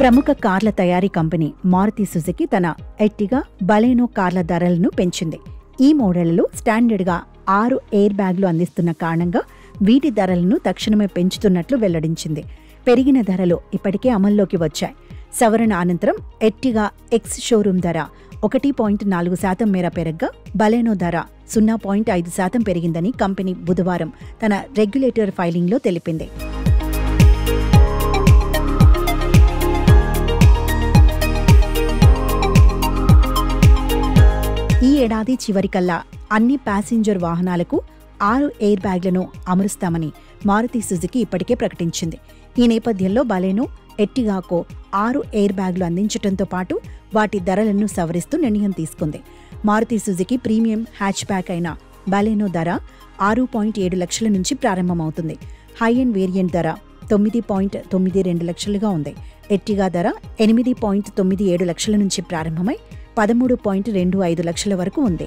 ప్రముఖ కార్ల తయారీ కంపెనీ మారుతి సుజుకి తన ఎర్టిగా, బలెనో కార్ల ధరలను పెంచింది. ఈ మోడళ్లలో స్టాండర్డ్గా 6 ఎయిర్ బ్యాగ్లు అందిస్తున్న కారణంగా వీటి ధరలను తక్షణమే పెంచుతున్నట్లు వెల్లడించింది. పెరిగిన ధరలు ఇప్పటికే అమల్లోకి వచ్చాయి. సవరణ అనంతరం ఎర్టిగా ఎక్స్ షోరూమ్ ధర 1.4% మేర పెరగ్గా, బలెనో ధర 0.5% పెరిగిందని కంపెనీ బుధవారం తన రెగ్యులేటర్ ఫైలింగ్లో తెలిపింది. ఈ ఏడాది చివరికల్లా అన్ని ప్యాసింజర్ వాహనాలకు 6 ఎయిర్ బ్యాగ్లను అమరుస్తామని మారుతి సుజుకి ఇప్పటికే ప్రకటించింది. ఈ నేపథ్యంలో బలెనో, ఎర్టిగాకు 6 ఎయిర్ బ్యాగ్లు అందించడంతో పాటు వాటి ధరలను సవరిస్తూ నిర్ణయం తీసుకుంది. Maruti Suzuki premium hatchback అయిన బలెనో ధర 6.7 లక్షల నుంచి ప్రారంభమవుతుంది. హై ఎండ్ వేరియంట్ ధర 9.92 లక్షలుగా ఉంది. ఎర్టిగా ధర 8.97 లక్షల నుంచి ప్రారంభమై 13.25 లక్షల వరకు ఉంది.